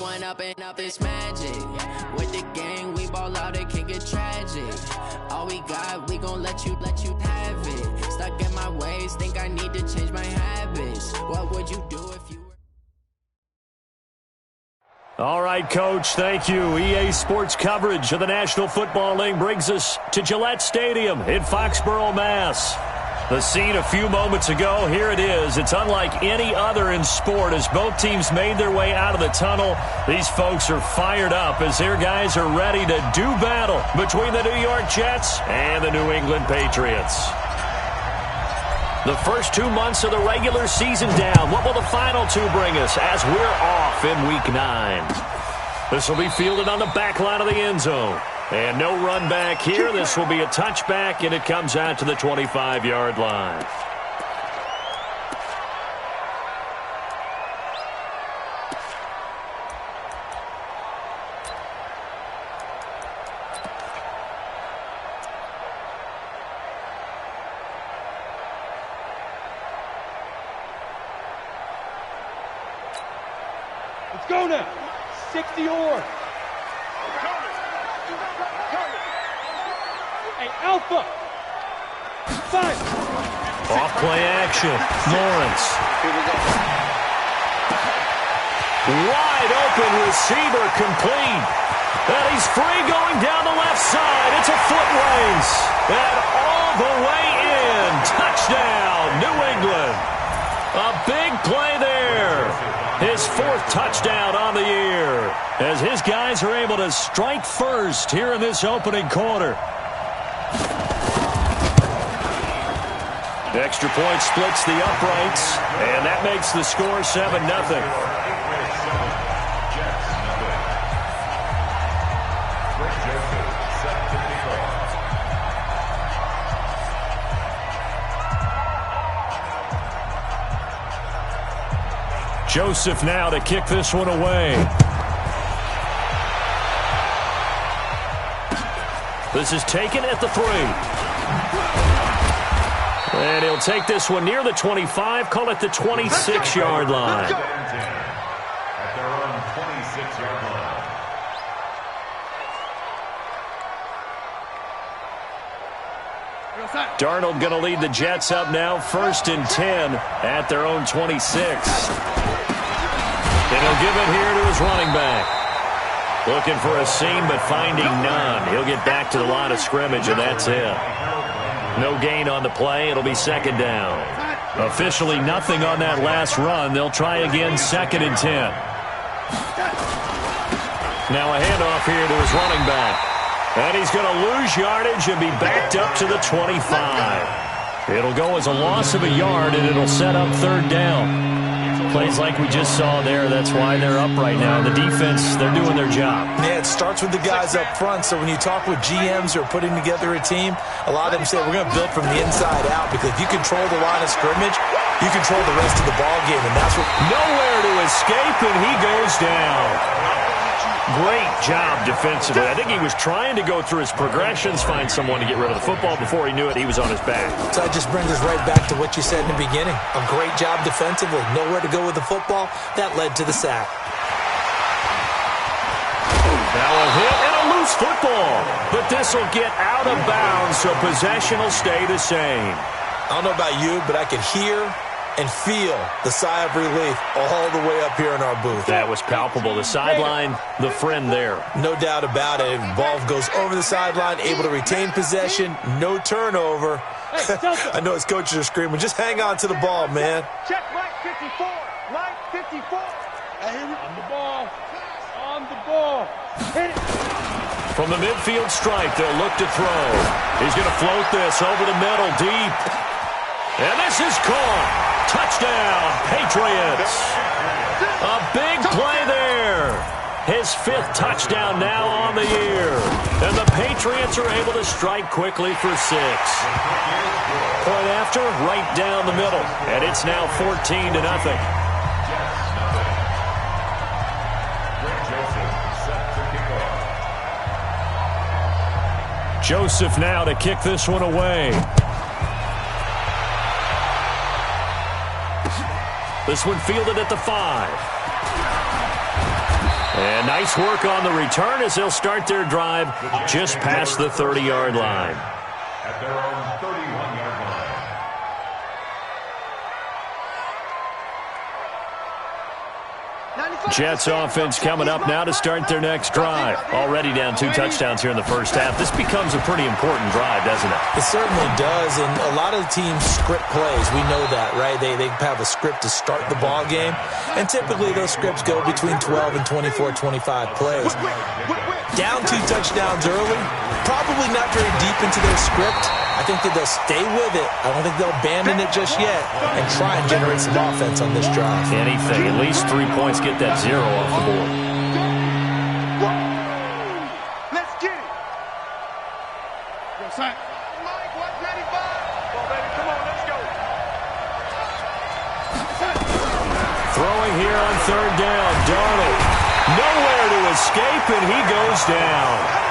one up and up, it's magic. With the gang, we ball out, it can get tragic. All we got, we gon' let you have it. Stuck in my ways, think I need to change my habits. What would you do if you were... All right, Coach, thank you. EA Sports coverage of the National Football League brings us to Gillette Stadium in Foxborough, Mass. The scene a few moments ago, here it is. It's unlike any other in sport as both teams made their way out of the tunnel. These folks are fired up as their guys are ready to do battle between the New York Jets and the New England Patriots. The first 2 months of the regular season down. What will the final two bring us as we're off in Week 9? This will be fielded on the back line of the end zone. And no run back here. This will be a touchback, and it comes out to the 25-yard line. Let's go now. 60 yards. Hey, Alpha. 5. Off play action. Lawrence. Wide open receiver complete. And he's free going down the left side. It's a foot race. And all the way in. Touchdown, New England. A big play there. His 4th touchdown on the year. As his guys are able to strike first here in this opening quarter. Extra point splits the uprights, and that makes the score 7-0. Joseph now to kick this one away. This is taken at the 3. And he'll take this one near the 25, call it the 26-yard line. At their own 26-yard line. Darnold going to lead the Jets up now, 1st and 10 at their own 26. And he'll give it here to his running back. Looking for a seam, but finding none. He'll get back to the line of scrimmage, and that's it. No gain on the play. It'll be 2nd down. Officially nothing on that last run. They'll try again, 2nd and 10. Now a handoff here to his running back. And he's going to lose yardage and be backed up to the 25. It'll go as a loss of a yard, and it'll set up 3rd down. Plays like we just saw there. That's why they're up right now. The defense, they're doing their job. Yeah, it starts with the guys up front. So when you talk with GMs who are putting together a team, a lot of them say we're going to build from the inside out, because if you control the line of scrimmage, you control the rest of the ball game, and that's what... Nowhere to escape, and he goes down. Great job defensively. I think he was trying to go through his progressions, find someone to get rid of the football. Before he knew it, he was on his back. So that just brings us right back to what you said in the beginning. A great job defensively. Nowhere to go with the football. That led to the sack. Now a hit and a loose football. But this will get out of bounds, so possession will stay the same. I don't know about you, but I could hear and feel the sigh of relief all the way up here in our booth. That was palpable. The sideline, the friend there. No doubt about it. Ball goes over the sideline, able to retain possession, no turnover. I know his coaches are screaming, just hang on to the ball, man. Check Mike 54. Mike 54. On the ball. On the ball. Hit it. From the midfield stripe, they'll look to throw. He's going to float this over the middle, deep. And this is caught. Touchdown, Patriots. A big play there. His 5th touchdown now on the year. And the Patriots are able to strike quickly for 6. Point after, right down the middle. And it's now 14-0. Joseph now to kick this one away. This one fielded at the 5. And nice work on the return as they'll start their drive just past the 30-yard line. At their own 31-yard line. Jets offense coming up now to start their next drive. Already down 2 touchdowns here in the first half. This becomes a pretty important drive, doesn't it? It certainly does, and a lot of the teams script plays. We know that, right? They have a script to start the ball game, and typically those scripts go between 12 and 24, 25 plays. Down 2 touchdowns early, probably not very deep into their script. I think that they'll stay with it. I don't think they'll abandon it just yet and try and generate some offense on this drive. Anything, at least 3 points, get that 0 off the board. Let's get it. Yo, son. Mike, 195. Come on, baby. Come on, let's go. Throwing here on 3rd down. Darnold. Nowhere to escape, and he goes down.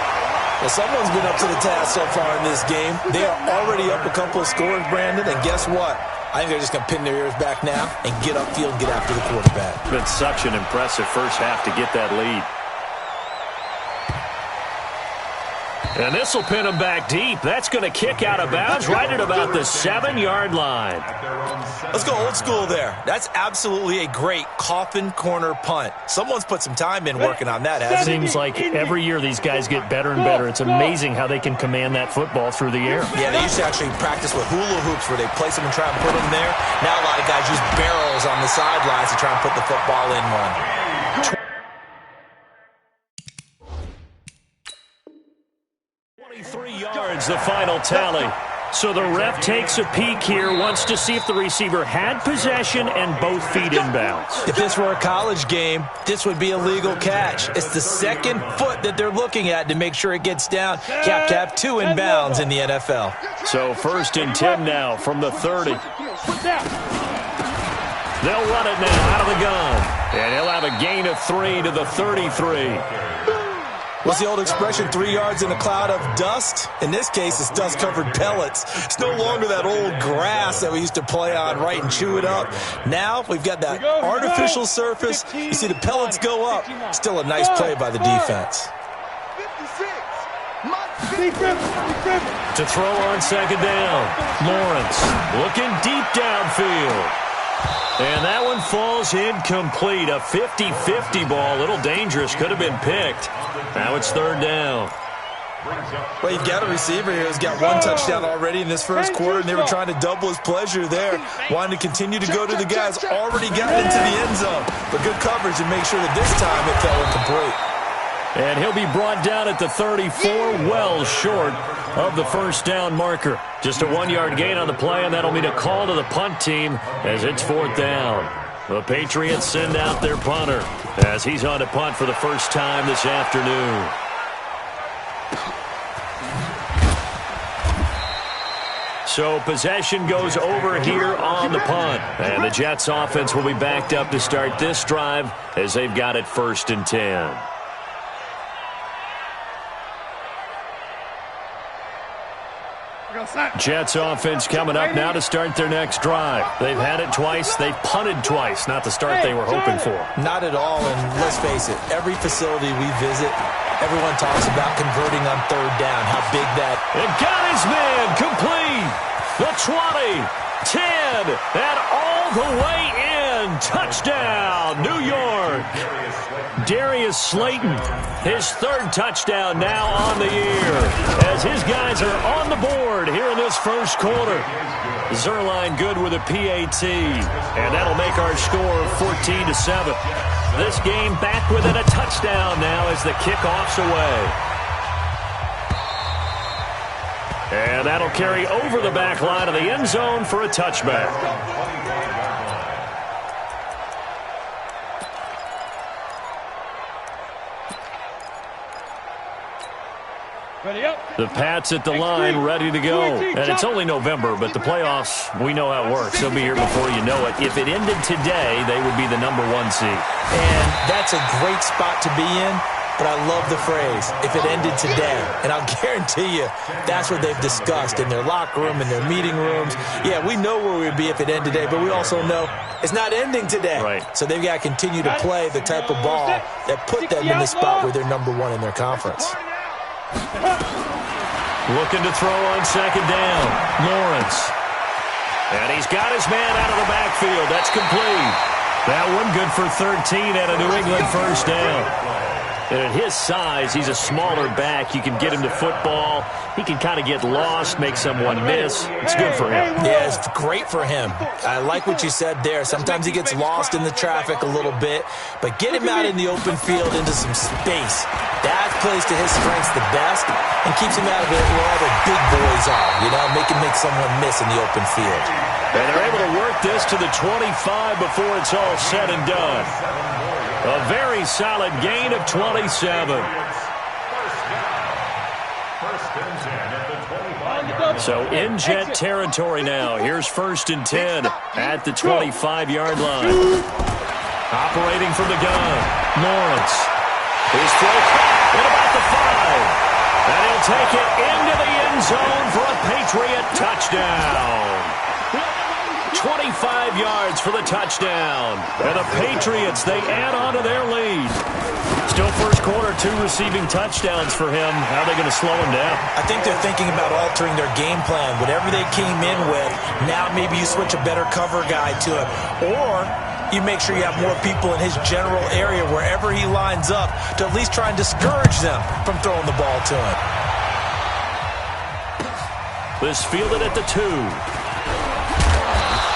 Well, someone's been up to the task so far in this game. They are already up a couple of scores, Brandon, and guess what? I think they're just going to pin their ears back now and get upfield and get after the quarterback. It's been such an impressive first half to get that lead. And this will pin them back deep. That's going to kick out of bounds right at about the 7-yard line. Let's go old school there. That's absolutely a great coffin corner punt. Someone's put some time in working on that, hasn't it? Seems like every year these guys get better and better. It's amazing how they can command that football through the air. Yeah, they used to actually practice with hula hoops where they place them and try and put them there. Now a lot of guys use barrels on the sidelines to try and put the football in one. 23 yards, the final tally. So the ref takes a peek here, wants to see if the receiver had possession and both feet inbounds. If this were a college game, this would be a legal catch. It's the second foot that they're looking at to make sure it gets down. You have to have 2 inbounds in the NFL. So 1st and 10 now from the 30. They'll run it now out of the gun. And he'll have a gain of 3 to the 33. What's the old expression, 3 yards in a cloud of dust? In this case, it's dust-covered pellets. It's no longer that old grass that we used to play on, right, and chew it up. Now we've got that artificial surface. You see the pellets go up. Still a nice play by the defense. To throw on 2nd down. Lawrence looking deep downfield. And that one falls incomplete. A 50-50 ball. A little dangerous. Could have been picked. Now it's 3rd down. Well, you've got a receiver here who's got 1 touchdown already in this first quarter, and they were trying to double his pleasure there. Wanting to continue to go to the guys already gotten into the end zone. But good coverage and make sure that this time it fell incomplete. And he'll be brought down at the 34, well short of the 1st down marker. Just a 1-yard gain on the play, and that'll mean a call to the punt team as it's 4th down. The Patriots send out their punter as he's on to punt for the first time this afternoon. So possession goes over here on the punt. And the Jets offense will be backed up to start this drive as they've got it 1st and 10. Jets offense coming up now to start their next drive. They've had it twice. They've punted twice. Not the start they were hoping for. Not at all, and let's face it, every facility we visit, everyone talks about converting on 3rd down, how big that... And got his man complete. The 20, 10, and all the way in. Touchdown, New York. Darius Slayton, his 3rd touchdown now on the year as his guys are on the board here in this first quarter. Zerline good with a PAT, and that'll make our score 14-7. This game back within a touchdown now as the kickoff's away. And that'll carry over the back line of the end zone for a touchback. The Pats at the line, ready to go. And it's only November, but the playoffs, we know how it works. They'll be here before you know it. If it ended today, they would be the #1 seed. And that's a great spot to be in. but I love the phrase, if it ended today. And I'll guarantee you that's what they've discussed in their locker room, in their meeting rooms. Yeah, we know where we'd be if it ended today, but we also know it's not ending today. Right. So they've got to continue to play the type of ball that put them in the spot where they're number one in their conference. Looking to throw on second down. Lawrence. And he's got his man out of the backfield. That's complete. That one good for 13 at a New England first down. And at his size, he's a smaller back. You can get him to football. He can kind of get lost, make someone miss. It's good for him. Yeah, it's great for him. I like what you said there. Sometimes he gets lost in the traffic a little bit, but get him out in the open field into some space. That plays to his strengths the best and keeps him out of it where all the big boys are, you know, make someone miss in the open field. And they're able to work this to the 25 before it's all said and done. A very solid gain of 27. So in Jet territory now. Here's 1st and 10 at the 25-yard line. Operating from the gun, Lawrence. His throw caught at about the 5. And he'll take it into the end zone for a Patriot touchdown. 25 yards for the touchdown. And the Patriots, they add on to their lead. Still first quarter, 2 receiving touchdowns for him. How are they going to slow him down? I think they're thinking about altering their game plan. Whatever they came in with, now maybe you switch a better cover guy to it. Or you make sure you have more people in his general area wherever he lines up to at least try and discourage them from throwing the ball to him. This fielded at the 2.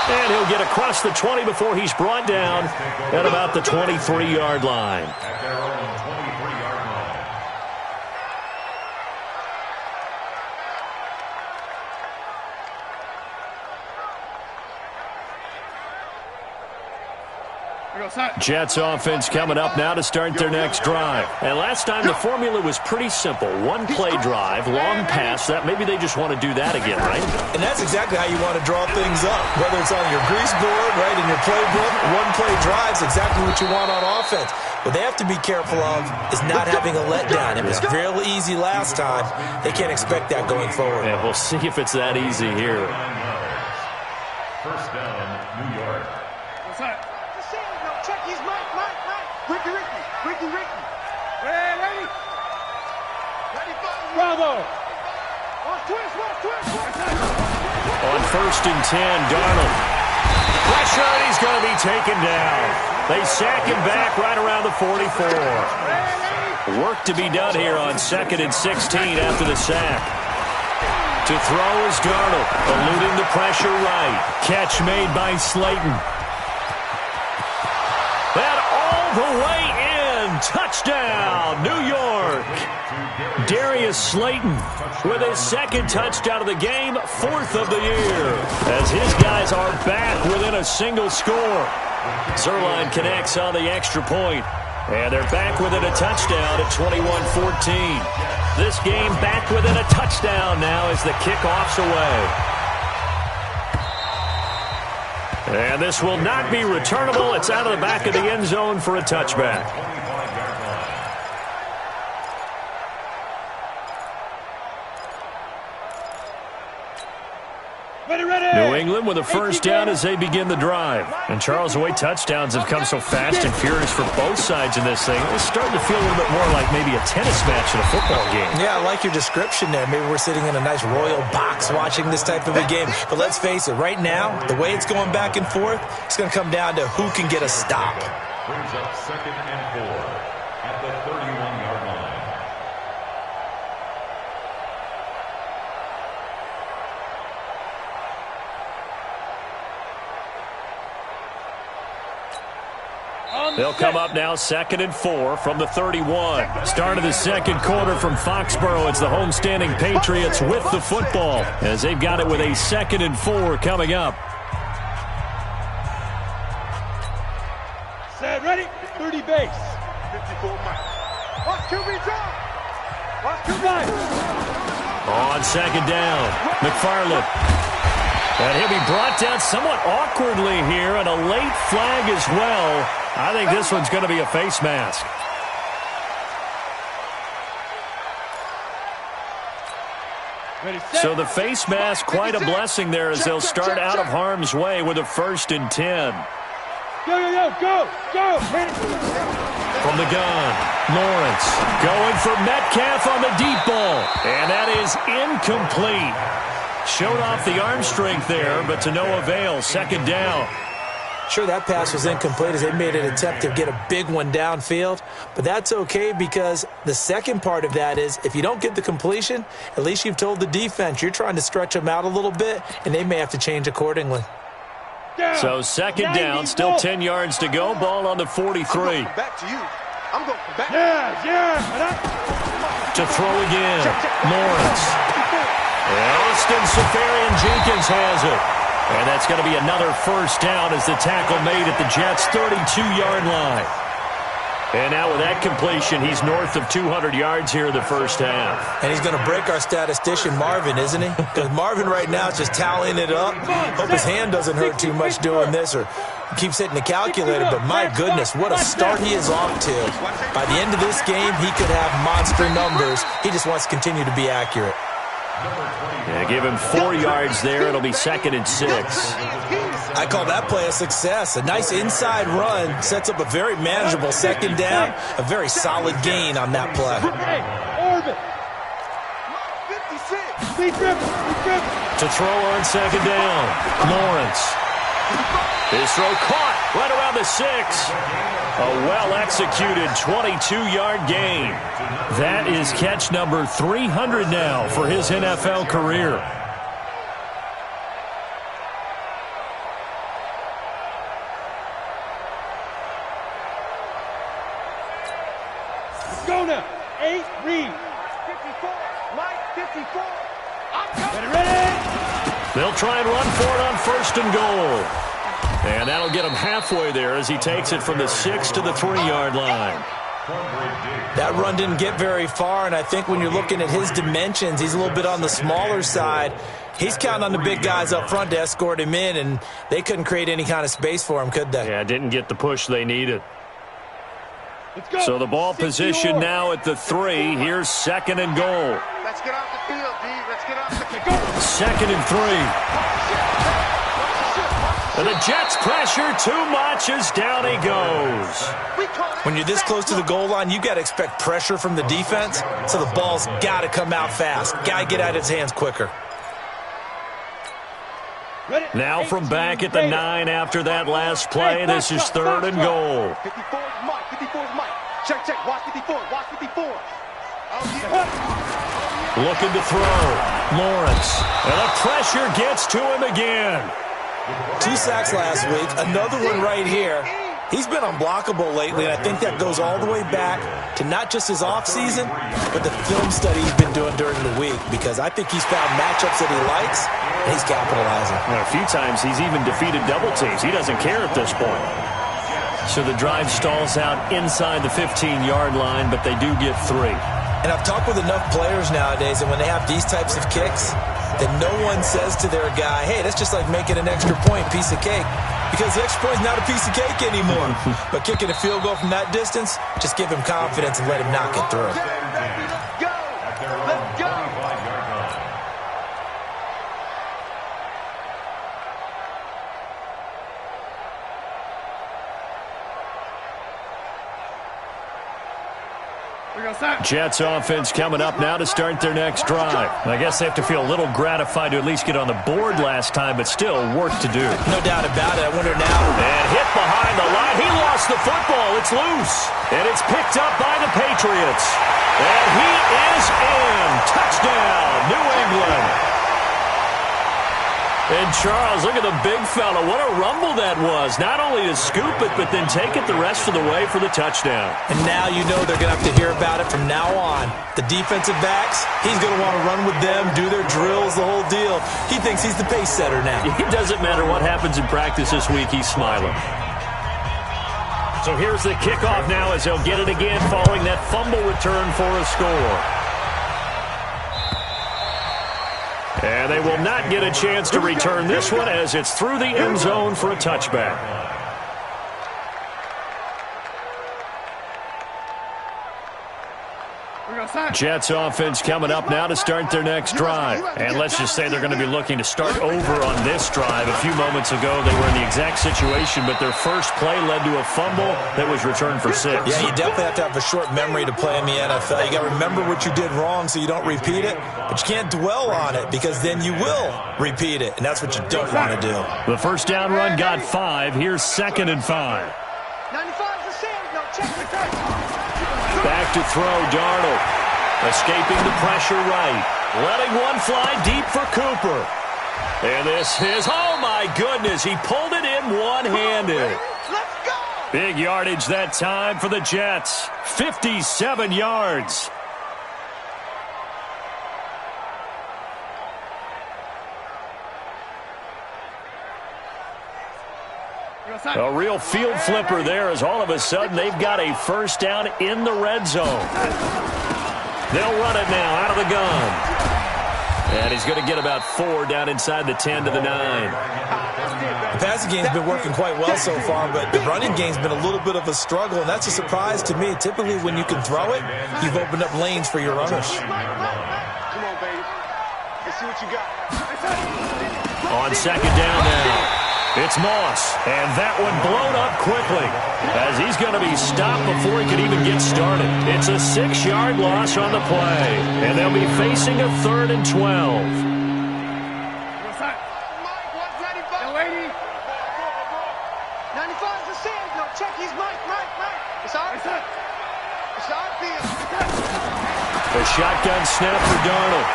And he'll get across the 20 before he's brought down at about the 23-yard line. At their own 23-yard line. Jets offense coming up now to start their next drive. And last time the formula was pretty simple. One-play drive, long pass. That maybe they just want to do that again, right? And that's exactly how you want to draw things up. Whether it's on your grease board, right, in your playbook, one-play drive's exactly what you want on offense. What they have to be careful of is not having a letdown. It was real easy last time. They can't expect that going forward. Yeah, we'll see if it's that easy here. First down, New York. Check his Mike. Ricky. Ready? Bravo. Watch twist. On 1st and 10, Darnold. Pressure, and he's going to be taken down. They sack him back right around the 44. Work to be done here on 2nd and 16 after the sack. To throw is Darnold, eluding the pressure right. Catch made by Slayton. And all the way in. Touchdown, New York. Darius Slayton with his 2nd touchdown of the game, 4th of the year. As his guys are back within a single score. Zerline connects on the extra point. And they're back within a touchdown at 21-14. This game back within a touchdown now as the kickoff's away. And this will not be returnable. It's out of the back of the end zone for a touchback. New England with a first down as they begin the drive. And Charles, the way touchdowns have come so fast and furious for both sides in this thing, it's starting to feel a little bit more like maybe a tennis match in a football game. Yeah, I like your description there. Maybe we're sitting in a nice royal box watching this type of a game. But let's face it, right now, the way it's going back and forth, it's going to come down to who can get a stop. Brings up 2nd and 4 at the 31-yard line. They'll come up now 2nd and 4 from the 31. Start of the second quarter from Foxborough. It's the homestanding Patriots with the football as they've got it with a 2nd and 4 coming up. Set, ready? 30 base. 54 Mike. Watch QB drop. Watch QB. On 2nd down, McFarland. And he'll be brought down somewhat awkwardly here, and a late flag as well. I think this one's going to be a face mask. So the face mask, quite a blessing there as they'll start out of harm's way with a 1st and 10. Go! From the gun, Lawrence going for Metcalf on the deep ball. And that is incomplete. Showed off the arm strength there, but to no avail. 2nd down. Sure, that pass was incomplete as they made an attempt to get a big one downfield. But that's okay because the second part of that is if you don't get the completion, at least you've told the defense you're trying to stretch them out a little bit, and they may have to change accordingly. So 2nd down, still 10 yards to go. Ball on the 43. Back to you. I'm going back. Yeah. To throw again, Lawrence. Austin Safarian-Jenkins has it. And that's going to be another 1st down as the tackle made at the Jets' 32-yard line. And now with that completion, he's north of 200 yards here in the 1st half. And he's going to break our statistician, Marvin, isn't he? Because Marvin right now is just tallying it up. Hope his hand doesn't hurt too much doing this or keeps hitting the calculator. But my goodness, what a start he is off to. By the end of this game, he could have monster numbers. He just wants to continue to be accurate. Yeah, give him 4 yards there. It'll be 2nd and 6. I call that play a success. A nice inside run sets up a very manageable 2nd down. A very solid gain on that play. To throw on 2nd down, Lawrence. His throw caught right around the 6. A well-executed 22-yard gain. That is catch number 300 now for his NFL career. Let's go now. 8, read. 54. Mike, 54. Ready? They'll try and run for it on 1st and goal. And that'll get him halfway there as he takes it from the 6 to the 3-yard line. That run didn't get very far, and I think when you're looking at his dimensions, he's a little bit on the smaller side. He's counting on the big guys up front to escort him in, and they couldn't create any kind of space for him, could they? Yeah, didn't get the push they needed. So the ball position now at the 3. Here's 2nd and goal. Let's get off the field, D. Let's get off the field. 2nd and 3. And the Jets pressure too much as down he goes. When you're this close to the goal line, you got to expect pressure from the defense, so the ball's got to come out fast. Got to get out of his hands quicker. Now from back at the 9 after that last play, this is 3rd and goal. 54 is Mike. 54 is Mike. Check. Watch 54. Watch 54. Looking to throw. Lawrence. And the pressure gets to him again. 2 sacks last week, another one right here. He's been unblockable lately, and I think that goes all the way back to not just his offseason, but the film study he's been doing during the week, because I think he's found matchups that he likes, and he's capitalizing. Well, a few times he's even defeated double teams. He doesn't care at this point. So the drive stalls out inside the 15-yard line, but they do get 3. And I've talked with enough players nowadays, and when they have these types of kicks, then no one says to their guy, hey, that's just like making an extra point, piece of cake. Because the extra point is not a piece of cake anymore. But kicking a field goal from that distance, just give him confidence and let him knock it through. Let's go. Let's go. Jets offense coming up now to start their next drive. I guess they have to feel a little gratified to at least get on the board last time, but still work to do. No doubt about it. I wonder now. And hit behind the line. He lost the football. It's loose. And it's picked up by the Patriots. And he is in. Touchdown, New England. And Charles, look at the big fella. What a rumble that was. Not only to scoop it, but then take it the rest of the way for the touchdown. And now you know they're going to have to hear about it from now on. The defensive backs, he's going to want to run with them, do their drills, the whole deal. He thinks he's the pace setter now. It doesn't matter what happens in practice this week. He's smiling. So here's the kickoff now as they'll get it again following that fumble return for a score. And they will not get a chance to return this one as it's through the end zone for a touchback. Jets offense coming up now to start their next drive. And let's just say they're going to be looking to start over on this drive. A few moments ago, they were in the exact situation, but their first play led to a fumble that was returned for 6. Yeah, you definitely have to have a short memory to play in the NFL. You got to remember what you did wrong so you don't repeat it, but you can't dwell on it because then you will repeat it, and that's what you don't want to do. The first down run got 5. Here's 2nd and 5. 95's the same. No, check the touch. Back to throw, Darnold. Escaping the pressure right. Letting one fly deep for Cooper. And this is, oh my goodness, he pulled it in one-handed. Let's go. Big yardage that time for the Jets. 57 yards. A real field flipper there as all of a sudden they've got a first down in the red zone. They'll run it now out of the gun. And he's going to get about 4 down inside the 10 to the 9. The passing game's been working quite well so far, but the running game's been a little bit of a struggle, and that's a surprise to me. Typically, when you can throw it, you've opened up lanes for your runners. Come on, baby. Let's see what you got. On 2nd down now. It's Moss, and that one blown up quickly as he's going to be stopped before he could even get started. It's a 6-yard loss on the play, and they'll be facing a 3rd and 12. What's that? Mike, what's 95? 80. 95's the same. No, check. He's Mike. It's our field. It's our field. A shotgun snap for Darnold.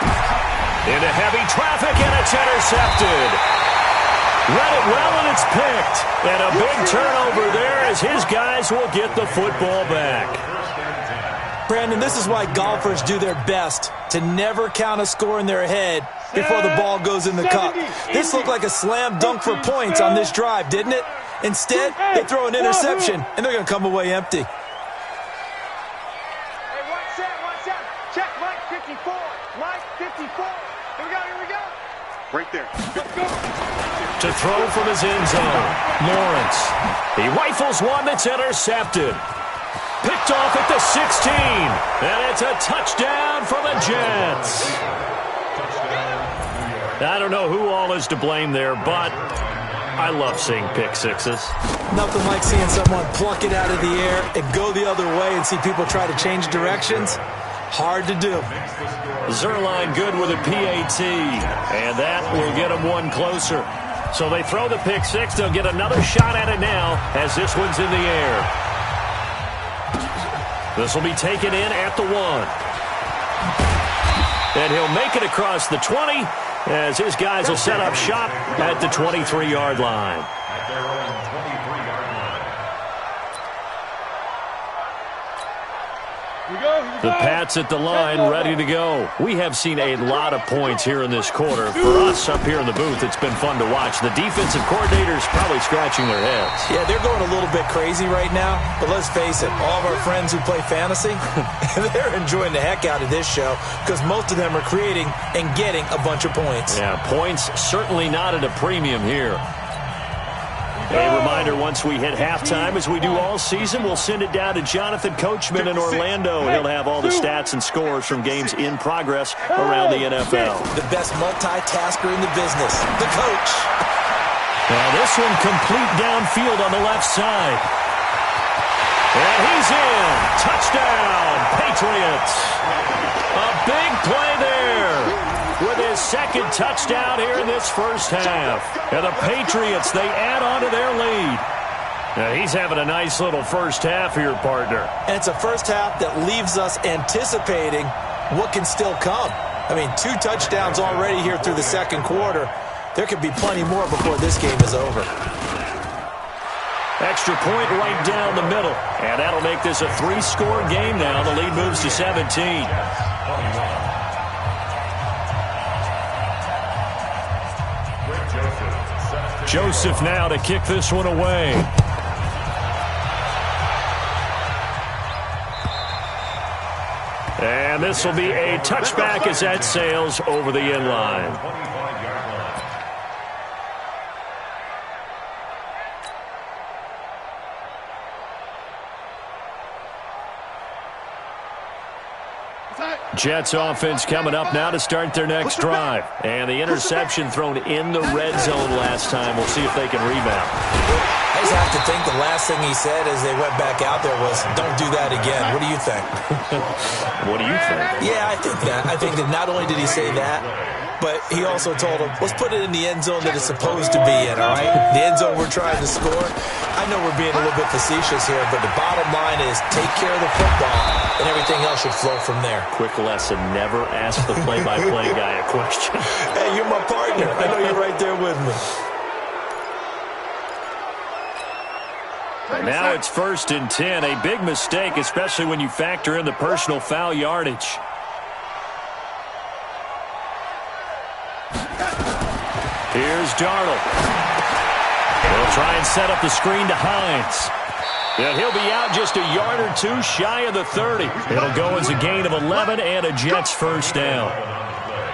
Into heavy traffic, and it's intercepted. Read it well, and it's picked. And a big turnover there as his guys will get the football back. Brandon, this is why golfers do their best to never count a score in their head before the ball goes in the cup. This looked like a slam dunk for points on this drive, didn't it? Instead, they throw an interception, and they're going to come away empty. Hey, watch out. Check Mike 54. Mike 54. Here we go. Right there. Let's go. To throw from his end zone, Lawrence. He rifles one that's intercepted. Picked off at the 16. And it's a touchdown for the Jets. I don't know who all is to blame there, but I love seeing pick sixes. Nothing like seeing someone pluck it out of the air and go the other way and see people try to change directions. Hard to do. Zerline good with a PAT, and that will get him one closer. So they throw the pick six. They'll get another shot at it now as this one's in the air. This will be taken in at the 1. And he'll make it across the 20 as his guys will set up shop at the 23-yard line. At their own 23-yard line. The Pats at the line, ready to go. We have seen a lot of points here in this quarter. For us up here in the booth, it's been fun to watch. The defensive coordinators probably scratching their heads. Yeah, they're going a little bit crazy right now, but let's face it, all of our friends who play fantasy, they're enjoying the heck out of this show because most of them are creating and getting a bunch of points. Yeah, points certainly not at a premium here. A reminder, once we hit halftime, as we do all season, we'll send it down to Jonathan Coachman in Orlando, and he'll have all the stats and scores from games in progress around the NFL. The best multitasker in the business, the coach. Now this one complete downfield on the left side. And he's in. Touchdown, Patriots. A big play there. With his second touchdown here in this first half. And the Patriots, they add on to their lead. Now he's having a nice little first half here, partner. And it's a first half that leaves us anticipating what can still come. I mean, 2 touchdowns already here through the second quarter. There could be plenty more before this game is over. Extra point right down the middle. And that'll make this a 3-score game now. The lead moves to 17. Joseph now to kick this one away. And this will be a touchback as that sails over the end line. Jets offense coming up now to start their next drive. And the interception thrown in the red zone last time. We'll see if they can rebound. I just have to think the last thing he said as they went back out there was, don't do that again. What do you think? What do you think? Yeah, I think that. I think that not only did he say that, but he also told him, let's put it in the end zone that it's supposed to be in, all right? The end zone we're trying to score. I know we're being a little bit facetious here, but the bottom line is take care of the football, and everything else should flow from there. Quick lesson, never ask the play-by-play guy a question. Hey, you're my partner. I know you're right there with me. Now it's 1st and 10. A big mistake, especially when you factor in the personal foul yardage. Here's Darnold. He'll try and set up the screen to Hines. And he'll be out just a yard or two shy of the 30. It'll go as a gain of 11 and a Jets first down.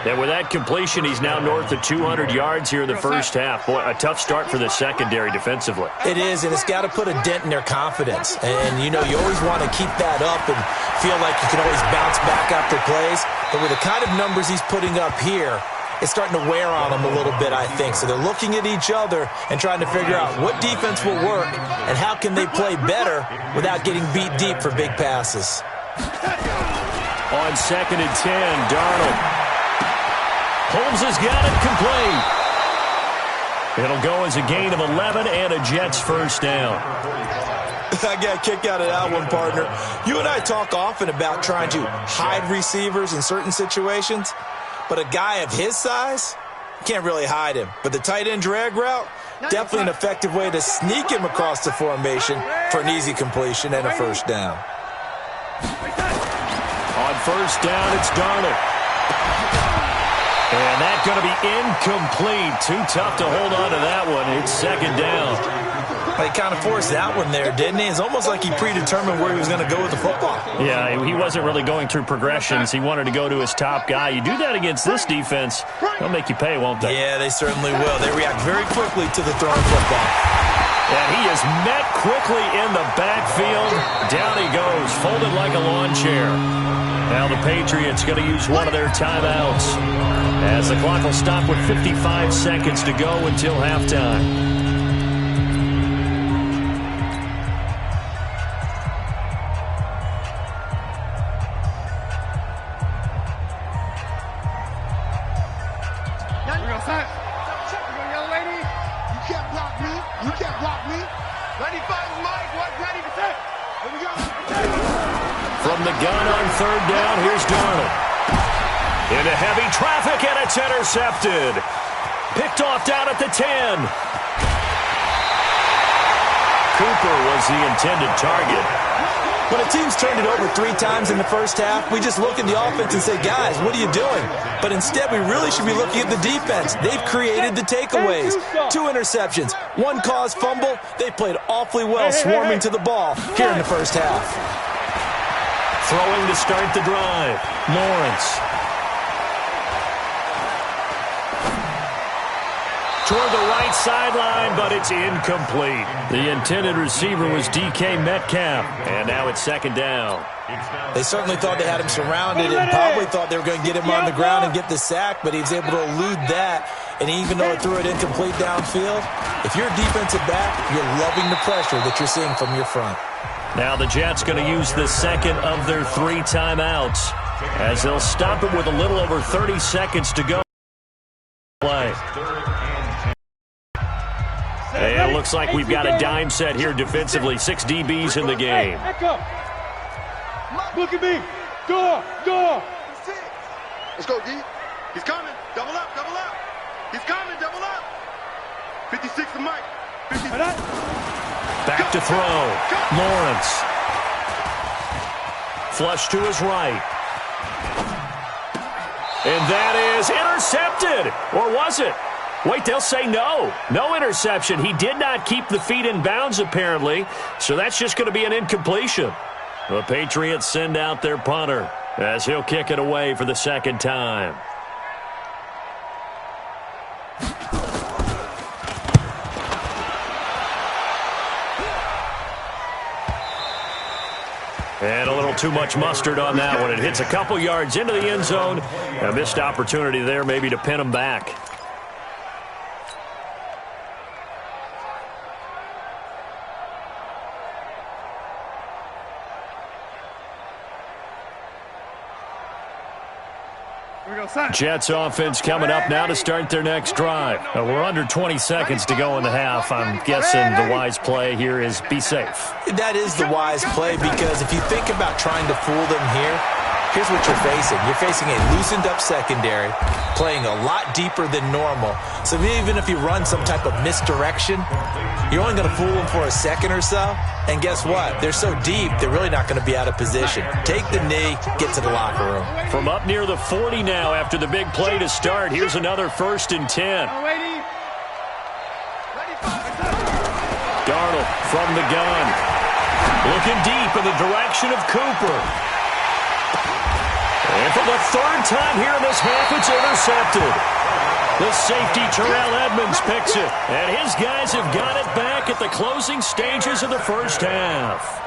And with that completion, he's now north of 200 yards here in the first half. Boy, a tough start for the secondary defensively. It is, and it's got to put a dent in their confidence. And, you know, you always want to keep that up and feel like you can always bounce back after plays. But with the kind of numbers he's putting up here, it's starting to wear on them a little bit, I think. So they're looking at each other and trying to figure out what defense will work and how can they play better without getting beat deep for big passes. On 2nd and 10, Darnold. Holmes has got it complete. It'll go as a gain of 11 and a Jets first down. I got a kick out of that one, partner. You and I talk often about trying to hide receivers in certain situations, but a guy of his size, can't really hide him. But the tight end drag route, definitely an effective way to sneak him across the formation for an easy completion and a first down. On first down, it's Darnold. And that's going to be incomplete. Too tough to hold on to that one. It's 2nd down. He kind of forced that one there, didn't he? It's almost like he predetermined where he was going to go with the football. Yeah, he wasn't really going through progressions. He wanted to go to his top guy. You do that against this defense, they'll make you pay, won't they? Yeah, they certainly will. They react very quickly to the thrown football. And he is met quickly in the backfield. Down he goes, folded like a lawn chair. Now the Patriots going to use one of their timeouts, as the clock will stop with 55 seconds to go until halftime. From the gun on 3rd down, here's Darnold. Into heavy traffic, and it's intercepted. Picked off down at the 10. Cooper was the intended target. When a team's turned it over 3 times in the first half, we just look at the offense and say, guys, what are you doing? But instead, we really should be looking at the defense. They've created the takeaways. 2 interceptions, 1 caused fumble. They played awfully well swarming to the ball here in the first half. Throwing to start the drive, Lawrence. Toward the right sideline, but it's incomplete. The intended receiver was DK Metcalf, and now it's 2nd down. They certainly thought they had him surrounded and probably thought they were going to get him on the ground and get the sack, but he was able to elude that. And even though it threw it incomplete downfield, if you're a defensive back, you're loving the pressure that you're seeing from your front. Now the Jets going to use the 2nd of their 3 timeouts, as they'll stop it with a little over 30 seconds to go. Play. And it looks like we've got a dime set here defensively. 6 DBs in the game. Look at me. Go. Let's go, D. He's coming. Double up. He's coming. Double up. 56 to Mike. 50. Back to throw. Lawrence. Flush to his right. And that is intercepted. Or was it? Wait, they'll say no. No interception. He did not keep the feet in bounds, apparently. So that's just going to be an incompletion. The Patriots send out their punter as he'll kick it away for the 2nd time. And a little too much mustard on that one. It hits a couple yards into the end zone. A missed opportunity there maybe to pin them back. Jets offense coming up now to start their next drive. We're under 20 seconds to go in the half. I'm guessing the wise play here is be safe. That is the wise play, because if you think about trying to fool them here, here's what you're facing. You're facing a loosened up secondary, playing a lot deeper than normal. So even if you run some type of misdirection, you're only going to fool them for a second or so. And guess what? They're so deep, they're really not going to be out of position. Take the knee, get to the locker room. From up near the 40 now after the big play to start, here's another 1st and 10. Darnold from the gun. Looking deep in the direction of Cooper. And for the 3rd time here in this half, it's intercepted. The safety, Terrell Edmonds, picks it. And his guys have got it back at the closing stages of the first half.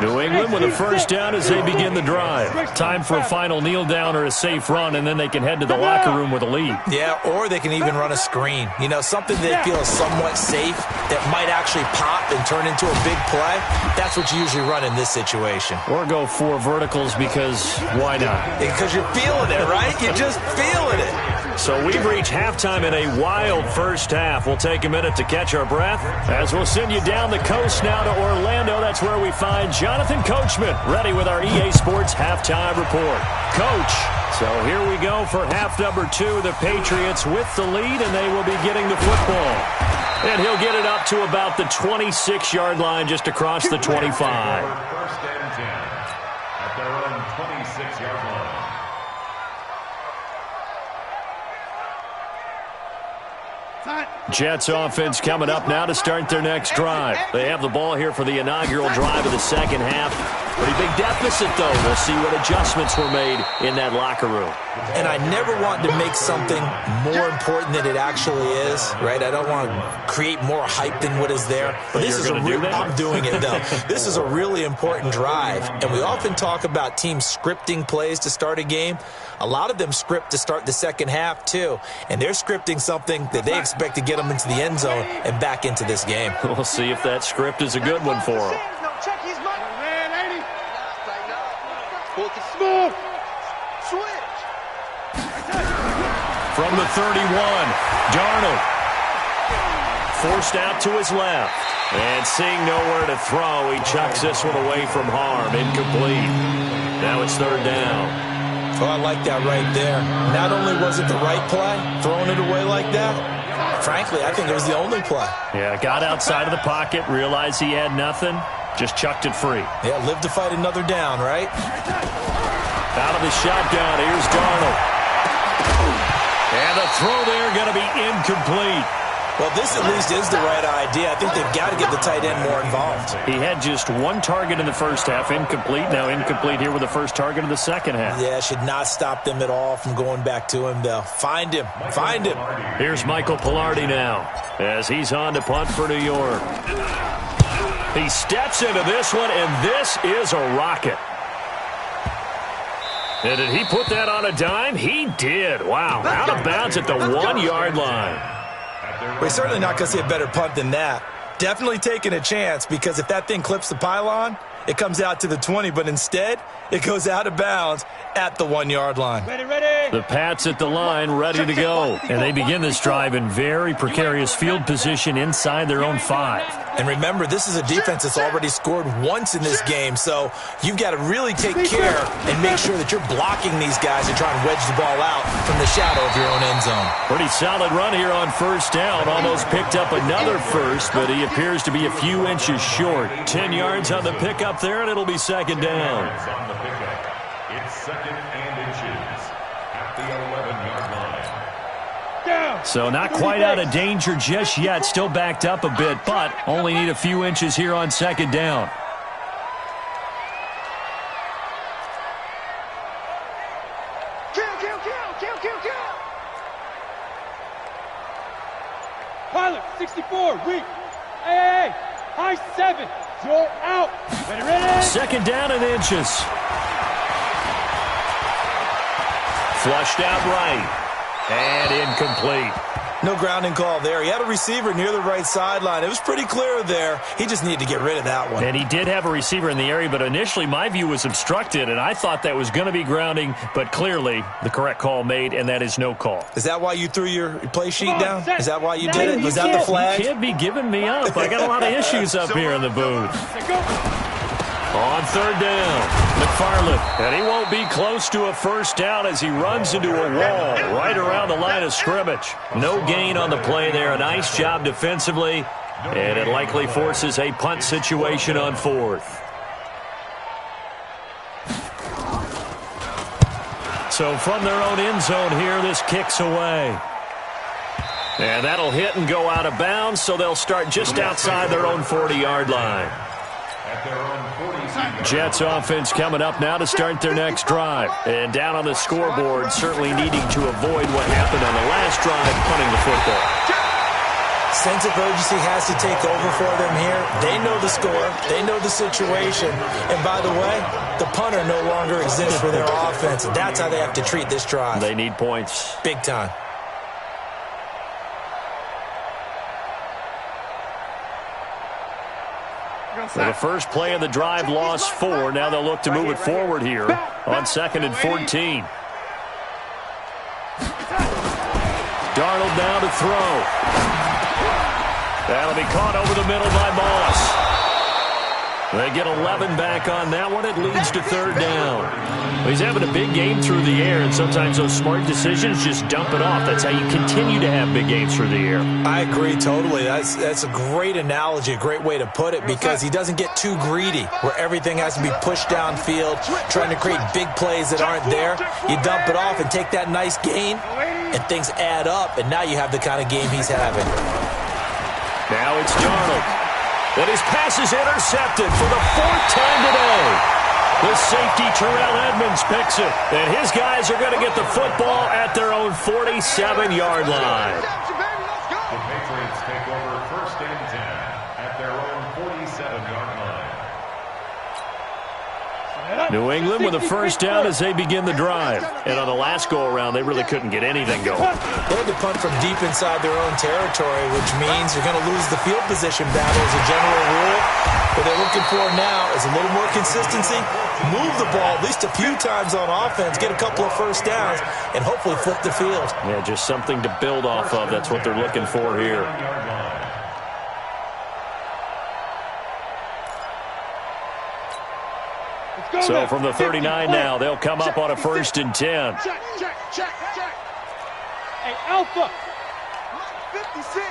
New England with a 1st down as they begin the drive. Time for a final kneel down or a safe run, and then they can head to the locker room with a lead. Yeah, or they can even run a screen. You know, something they feel is somewhat safe that might actually pop and turn into a big play. That's what you usually run in this situation. Or go 4 verticals, because why not? Because you're feeling it, right? You're just feeling it. So we've reached halftime in a wild first half. We'll take a minute to catch our breath as we'll send you down the coast now to Orlando. That's where we find Jonathan Coachman ready with our EA Sports Halftime Report. Coach, so here we go for half number 2. The Patriots with the lead, and they will be getting the football. And he'll get it up to about the 26-yard line, just across the 25. 1st and 10 at their own 26-yard line. Jets offense coming up now to start their next drive. They have the ball here for the inaugural drive of the second half. Pretty big deficit, though. We'll see what adjustments were made in that locker room. And I never want to make something more important than it actually is, right? I don't want to create more hype than what is there. But this is I'm doing it, though. This is a really important drive. And we often talk about teams scripting plays to start a game. A lot of them script to start the second half, too. And they're scripting something that they expect to get them into the end zone and back into this game. We'll see if that script is a good one for them. From the 31, Darnold. Forced out to his left. And seeing nowhere to throw, he chucks this one away from harm. Incomplete. Now it's 3rd down. Oh, I like that right there. Not only was it the right play, throwing it away like that, frankly, I think it was the only play. Yeah, got outside of the pocket, realized he had nothing, just chucked it free. Yeah, live to fight another down, right? Out of the shotgun, here's Darnold. And the throw there going to be incomplete. Well, this at least is the right idea. I think they've got to get the tight end more involved. He had just 1 target in the first half, incomplete. Now incomplete here with the first target of the second half. Yeah, should not stop them at all from going back to him, though. Find him. Find him. Here's Michael Pilardi now as he's on to punt for New York. He steps into this one, and this is a rocket. And did he put that on a dime? He did. Wow. Out of bounds at the 1-yard line. We're certainly not going to see a better punt than that. Definitely taking a chance, because if that thing clips the pylon, it comes out to the 20, but instead it goes out of bounds at the 1-yard line. The Pats at the line, ready to go. And they begin this drive in very precarious field position inside their own 5. And remember, this is a defense that's already scored once in this game, so you've got to really take care and make sure that you're blocking these guys and trying to wedge the ball out from the shadow of your own end zone. Pretty solid run here on 1st down. Almost picked up another first, but he appears to be a few inches short. 10 yards on the pickup there, and it'll be 2nd down. On the pickup, it's 2nd and inches at the 11-yard line. So not quite out of danger just yet. Still backed up a bit, but only need a few inches here on 2nd down. Pilot, 64, weak. Hey, high 7, Short out. Ready. Second down and inches. Flushed out right. And incomplete. No grounding call there. He had a receiver near the right sideline. It was pretty clear there. He just needed to get rid of that one. And he did have a receiver in the area, but initially my view was obstructed, and I thought that was going to be grounding, but clearly the correct call made, and that is no call. Is that why you threw your play sheet down? Is that why you did it? Was that the flag? You can't be giving me up. I got a lot of issues up here in the booth. On third down, McFarland, and he won't be close to a first down as he runs into a wall right around the line of scrimmage. No gain on the play there. A nice job defensively, and it likely forces a punt situation on fourth. So from their own end zone here, this kicks away. And that'll hit and go out of bounds, so they'll start just outside their own 40-yard line. Jets offense coming up now to start their next drive. And down on the scoreboard, certainly needing to avoid what happened on the last drive, punting the football. Sense of urgency has to take over for them here. They know the score. They know the situation. And by the way, the punter no longer exists for their offense. And that's how they have to treat this drive. They need points. Big time. So the first play of the drive lost 4. Now they'll look to move it forward here on 2nd and 14. Darnold now to throw. That'll be caught over the middle by Moss. They get 11 back on that one. It leads to third down. Well, he's having a big game through the air, and sometimes those smart decisions just dump it off. That's how you continue to have big games through the air. I agree totally. That's a great analogy, a great way to put it, because he doesn't get too greedy where everything has to be pushed downfield, trying to create big plays that aren't there. You dump it off and take that nice gain, and things add up, and now you have the kind of game he's having. Now it's Darnold. And his pass is intercepted for the 4th time today. The safety, Terrell Edmonds, picks it. And his guys are going to get the football at their own 47-yard line. The Patriots take over 1st and 10 at their own 47-yard line. New England with a first down as they begin the drive. And on the last go-around, they really couldn't get anything going. They had to punt from deep inside their own territory, which means you're going to lose the field position battle as a general rule. What they're looking for now is a little more consistency, move the ball at least a few times on offense, get a couple of first downs, and hopefully flip the field. Yeah, just something to build off of. That's what they're looking for here. So from the 39 now, they'll come up on a 1st and 10. Check. Hey, Alpha. 56.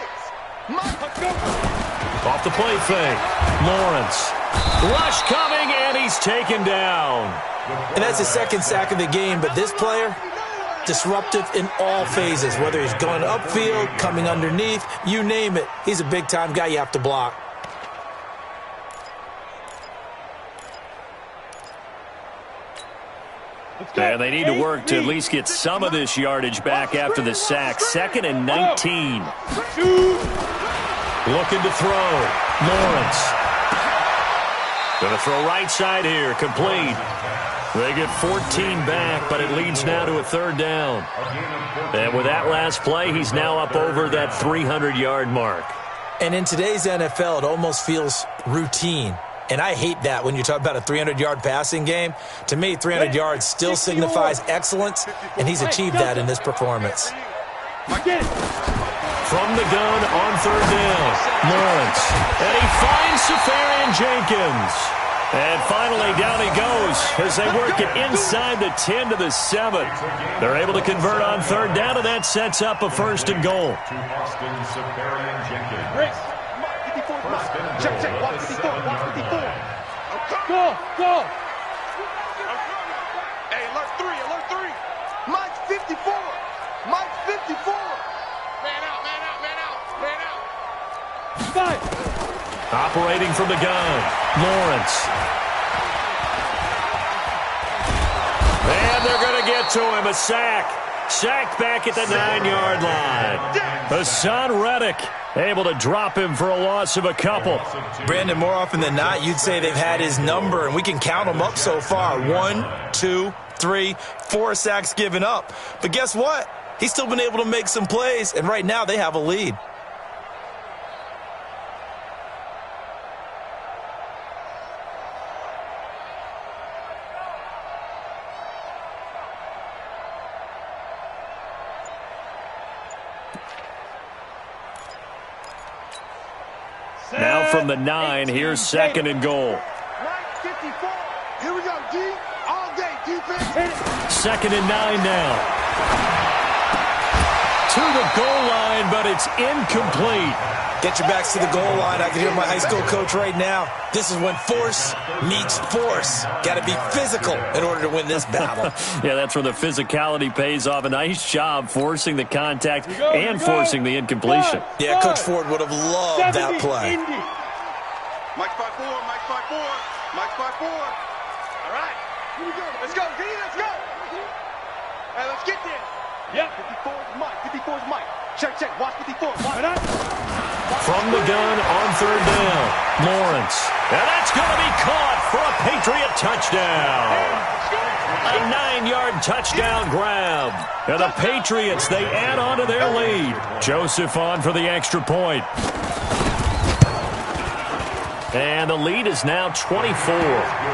Off the play fake. Lawrence. Rush coming, and he's taken down. And that's his 2nd sack of the game, but this player, disruptive in all phases, whether he's going upfield, coming underneath, you name it. He's a big-time guy you have to block. And they need to work to at least get some of this yardage back after the sack. 2nd and 19. Looking to throw. Lawrence. Going to throw right side here. Complete. They get 14 back, but it leads now to a 3rd down. And with that last play, he's now up over that 300-yard mark. And in today's NFL, it almost feels routine. And I hate that when you talk about a 300-yard passing game. To me, 300 yards still signifies excellence, and he's achieved that in this performance. From the gun on 3rd down, Lawrence. And he finds Safarian Jenkins. And finally, down he goes as they work it inside the 10 to the 7. They're able to convert on 3rd down, and that sets up a 1st and goal. To Austin Safarian Jenkins. Check. Watch 54. Go. Hey, alert 3. Mike 54. Man out. 5. Operating from the gun, Lawrence. And they're going to get to him, a sack. Sacked back at the 9-yard line. Hassan Reddick able to drop him for a loss of a couple. Brandon, more often than not, you'd say they've had his number, and we can count them up so far. 1, 2, 3, 4 sacks given up. But guess what? He's still been able to make some plays, and right now they have a lead. Now from the 9, here's 2nd and goal. Right 54. Here we go, D. All day, defense. 2nd and 9 now. To the goal line, but it's incomplete. Get your backs to the goal line. I can hear my high school coach right now. This is when force meets force. Got to be physical in order to win this battle. Yeah, that's where the physicality pays off. A nice job forcing the contact and forcing the incompletion. Yeah, Coach Ford would have loved that play. Mike 5-4, Mike 5-4, Mike 5-4. All right, here we go. Let's go, D, let's go. Hey, let's get there. Yeah. 54 is Mike, 54 is Mike. Check, watch 54. Watch. From the gun on 3rd down, Lawrence. And that's going to be caught for a Patriot touchdown. A 9-yard touchdown grab. And the Patriots, they add on to their lead. Joseph on for the extra point. And the lead is now 24.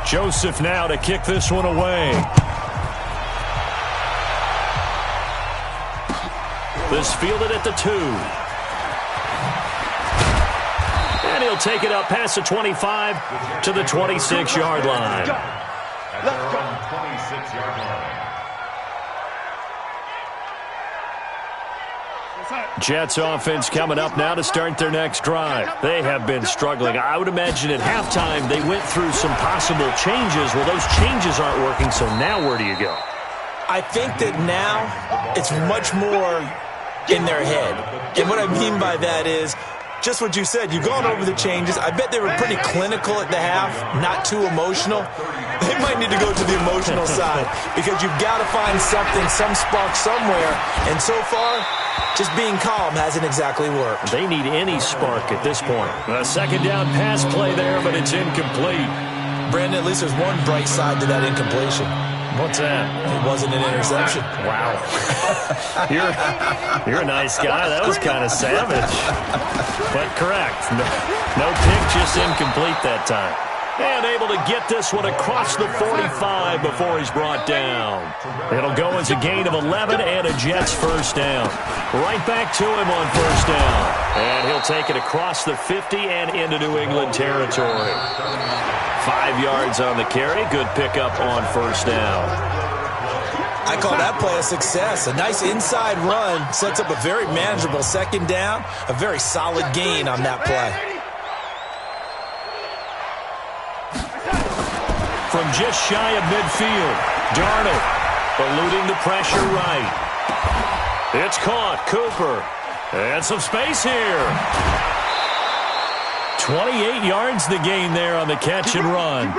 Joseph now to kick this one away. This fielded at the 2. And he'll take it up past the 25 to the 26-yard line. At their own 26-yard line. Jets offense coming up now to start their next drive. They have been struggling. I would imagine at halftime they went through some possible changes. Well, those changes aren't working, so now where do you go? I think that now it's much more in their head. And what I mean by that is just what you said. You've gone over the changes. I bet they were pretty clinical at the half, not too emotional. They might need to go to the emotional side because you've got to find something, some spark somewhere. And so far, just being calm hasn't exactly worked. They need any spark at this point. A 2nd down pass play there, but it's incomplete. Brandon, at least there's one bright side to that incompletion. What's that? It wasn't an interception. Wow. You're a nice guy. That was kind of savage. But correct. No pick, just incomplete that time. And able to get this one across the 45 before he's brought down. It'll go as a gain of 11 and a Jets first down. Right back to him on first down. And he'll take it across the 50 and into New England territory. 5 yards on the carry. Good pickup on first down. I call that play a success. A nice inside run sets up a very manageable 2nd down. A very solid gain on that play. From just shy of midfield, Darnold eluding the pressure right. It's caught. Cooper. And some space here. 28 yards the gain there on the catch and run.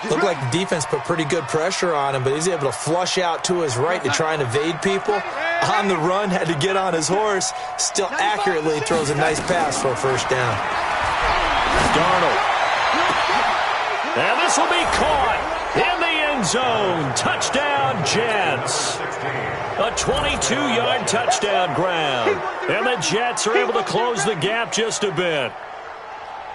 Looked like the defense put pretty good pressure on him, but he's able to flush out to his right to try and evade people. On the run, had to get on his horse. Still accurately throws a nice pass for a first down. Darnold. And this will be caught in the end zone. Touchdown, Jets. A 22-yard touchdown grab. And the Jets are able to close the gap just a bit.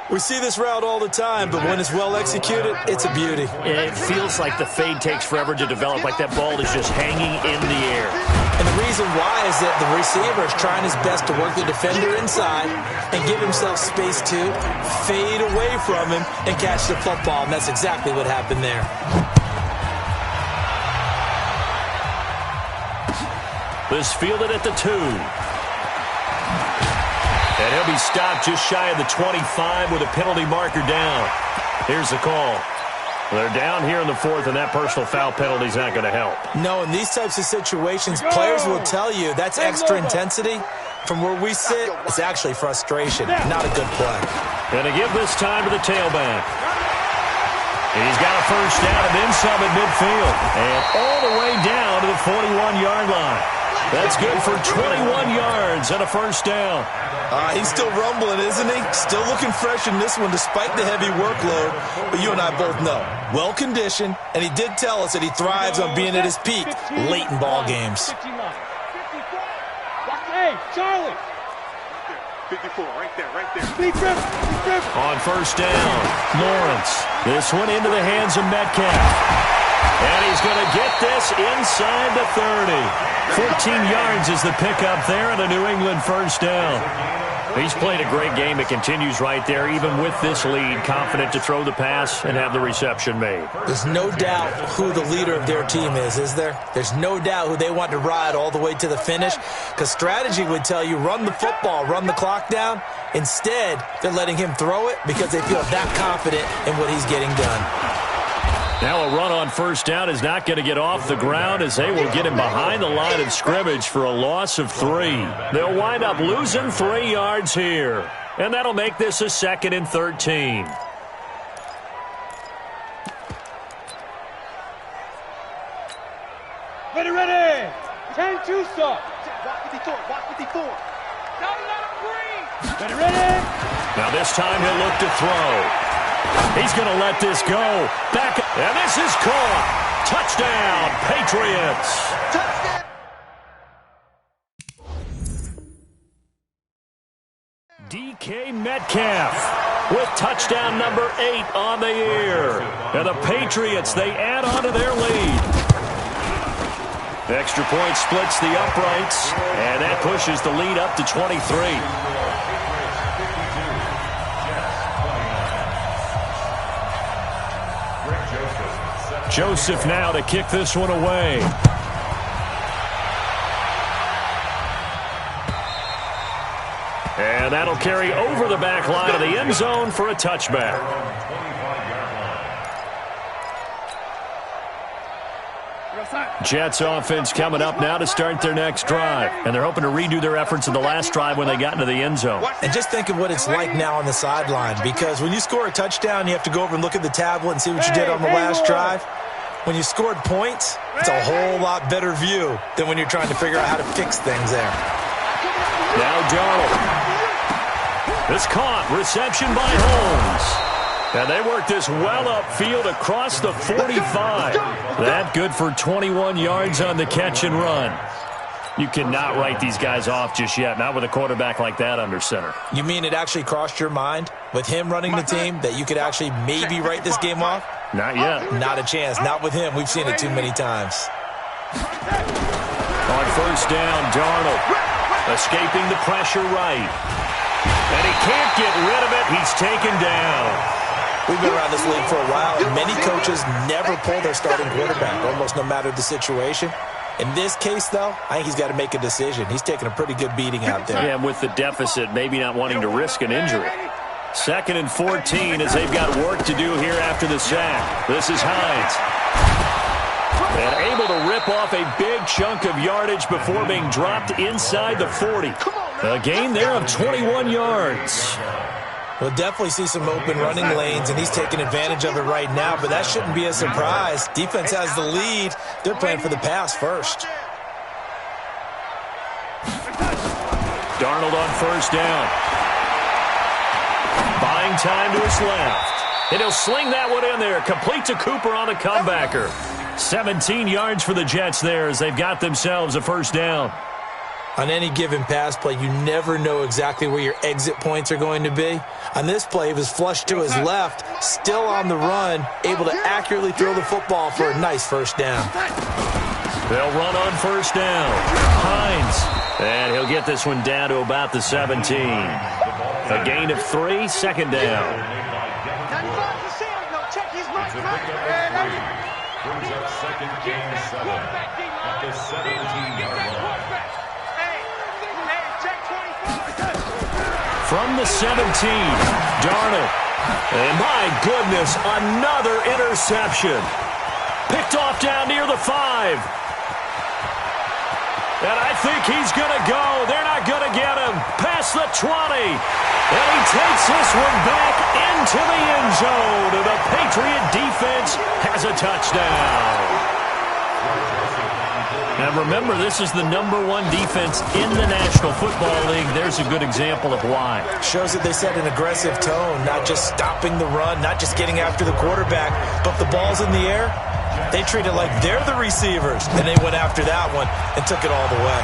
We see this route all the time, but when it's well executed, it's a beauty. It feels like the fade takes forever to develop, like that ball is just hanging in the air. And the reason why is that the receiver is trying his best to work the defender inside and give himself space to fade away from him and catch the football, and that's exactly what happened there. This fielded at the 2. And he'll be stopped just shy of the 25 with a penalty marker down. Here's the call. They're down here in the 4th, and that personal foul penalty is not going to help. No, in these types of situations, players will tell you that's extra intensity. From where we sit, it's actually frustration, not a good play. Gonna give this time to the tailback. He's got a first down and then some at midfield. And all the way down to the 41-yard line. That's good for 21 yards and a first down. He's still rumbling, isn't he? Still looking fresh in this one despite the heavy workload. But you and I both know, well-conditioned, and he did tell us that he thrives on being at his peak late in ball games. Hey, Charlie. 54, right there. On first down, Lawrence. This one into the hands of Metcalf. And he's going to get this inside the 30. 14 yards is the pickup there and a New England first down. He's played a great game. It continues right there, even with this lead, confident to throw the pass and have the reception made. There's no doubt who the leader of their team is there? There's no doubt who they want to ride all the way to the finish, because strategy would tell you run the football, run the clock down. Instead, they're letting him throw it because they feel that confident in what he's getting done. Now a run on first down is not going to get off the ground as they will get him behind the line of scrimmage for a loss of 3. They'll wind up losing 3 yards here. And that'll make this a 2nd and 13. Ready. 10-2 stop. Watch 54. Don't let him breathe. Ready. Now this time he'll look to throw. He's going to let this go. Back, and this is caught. Touchdown, Patriots. Touchdown. DK Metcalf with touchdown number 8 on the year. And the Patriots, they add on to their lead. Extra point splits the uprights, and that pushes the lead up to 23. Joseph now to kick this one away. And that'll carry over the back line of the end zone for a touchback. Jets offense coming up now to start their next drive. And they're hoping to redo their efforts in the last drive when they got into the end zone. And just think of what it's like now on the sideline, because when you score a touchdown, you have to go over and look at the tablet and see what you did on the last drive. When you scored points, it's a whole lot better view than when you're trying to figure out how to fix things there. Now Darnold. This caught. Reception by Holmes. And they work this well upfield across the 45. That good for 21 yards on the catch and run. You cannot write these guys off just yet, not with a quarterback like that under center. You mean it actually crossed your mind with him running the team that you could actually maybe write this game off? Not yet. Not a chance. Not with him. We've seen it too many times. On first down, Darnold escaping the pressure right. And he can't get rid of it. He's taken down. We've been around this league for a while, and many coaches never pull their starting quarterback, almost no matter the situation. In this case, though, I think he's got to make a decision. He's taking a pretty good beating out there. Yeah, with the deficit, maybe not wanting to risk an injury. 2nd and 14 as they've got work to do here after the sack. This is Hines. And able to rip off a big chunk of yardage before being dropped inside the 40. A gain there of 21 yards. We'll definitely see some open running lanes, and he's taking advantage of it right now, but that shouldn't be a surprise. Defense has the lead. They're playing for the pass first. Darnold on first down. Buying time to his left. And he'll sling that one in there. Complete to Cooper on the comebacker. 17 yards for the Jets there as they've got themselves a first down. On any given pass play, you never know exactly where your exit points are going to be. On this play, he was flushed to his left, still on the run, able to accurately throw the football for a nice first down. They'll run on first down. Hines. And he'll get this one down to about the 17. A gain of 3, second down. 95%. No, check his right. Brings up second and 7 at the 17-yard line. From the 17, Darnold. And my goodness, another interception. Picked off down near the 5. And I think he's going to go. They're not going to get him. Past the 20. And he takes this one back into the end zone. And the Patriot defense has a touchdown. And remember, this is the #1 defense in the National Football League. There's a good example of why. Shows that they set an aggressive tone, not just stopping the run, not just getting after the quarterback, but the ball's in the air. They treat it like they're the receivers, and they went after that one and took it all the way.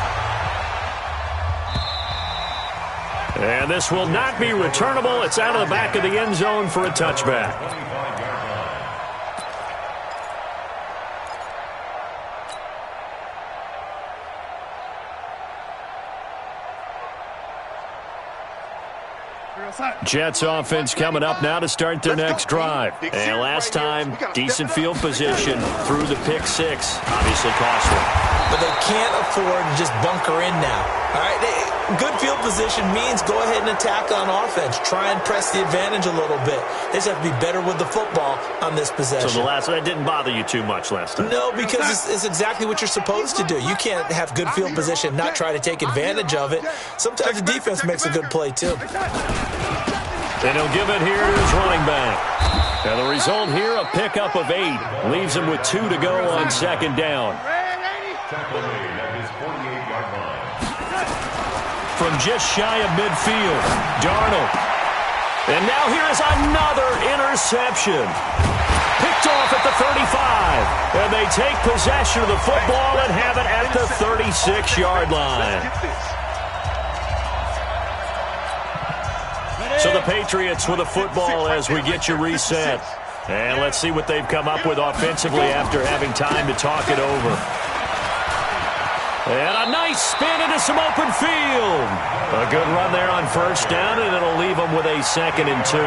And this will not be returnable. It's out of the back of the end zone for a touchback. Jets offense coming up now to start their next drive. And last time, decent field position through the pick six. Obviously costly. But they can't afford to just bunker in now. All right, good field position means go ahead and attack on offense. Try and press the advantage a little bit. They just have to be better with the football on this possession. So that didn't bother you too much last time? No, because it's exactly what you're supposed to do. You can't have good field position, not try to take advantage of it. Sometimes the defense makes a good play, too. And he'll give it here to his running back. And the result here, a pickup of 8. Leaves him with 2 to go on second down. From just shy of midfield, Darnold. And now here is another interception. Picked off at the 35. And they take possession of the football and have it at the 36-yard line. So the Patriots with a football as we get you reset. And let's see what they've come up with offensively after having time to talk it over. And a nice spin into some open field. A good run there on first down, and it'll leave them with a 2nd and 2.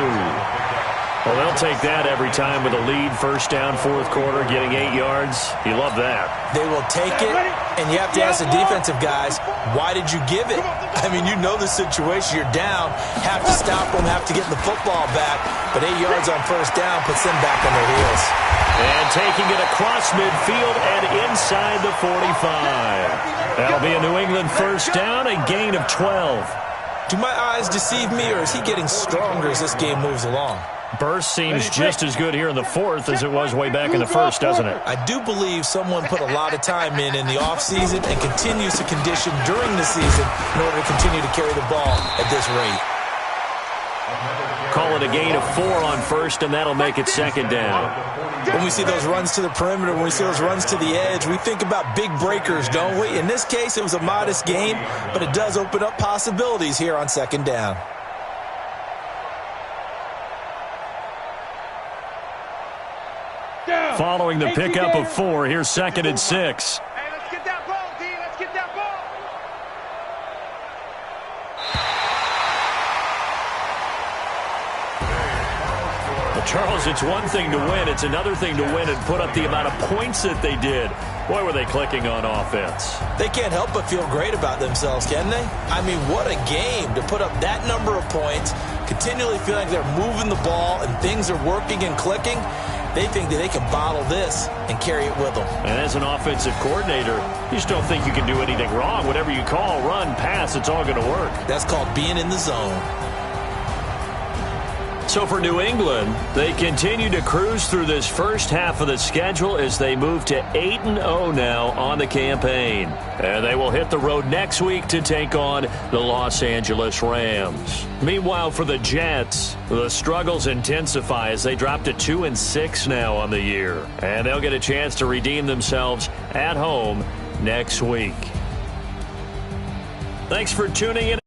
Well, they'll take that every time with a lead. First down, fourth quarter, getting 8 yards. You love that. They will take it, and you have to ask the defensive guys, why did you give it? I mean, you know the situation. You're down, have to stop them, have to get the football back. But 8 yards on first down puts them back on their heels. And taking it across midfield and inside the 45. That'll be a New England first down, a gain of 12. Do my eyes deceive me, or is he getting stronger as this game moves along? Burst seems just as good here in the fourth as it was way back in the first, doesn't it? I do believe someone put a lot of time in the offseason and continues to condition during the season in order to continue to carry the ball at this rate. Call it a gain of 4 on first, and that'll make it second down. When we see those runs to the perimeter, when we see those runs to the edge, we think about big breakers, don't we? In this case, it was a modest gain, but it does open up possibilities here on second down. Following the pickup of 4, here's 2nd and 6. Hey, let's get that ball, D. Let's get that ball. Well, Charles, it's one thing to win. It's another thing to win and put up the amount of points that they did. Boy, were they clicking on offense. They can't help but feel great about themselves, can they? I mean, what a game to put up that number of points, continually feel like they're moving the ball and things are working and clicking. They think that they can bottle this and carry it with them. And as an offensive coordinator, you just don't think you can do anything wrong. Whatever you call, run, pass, it's all going to work. That's called being in the zone. So for New England, they continue to cruise through this first half of the schedule as they move to 8-0 now on the campaign. And they will hit the road next week to take on the Los Angeles Rams. Meanwhile, for the Jets, the struggles intensify as they drop to 2-6 now on the year. And they'll get a chance to redeem themselves at home next week. Thanks for tuning in.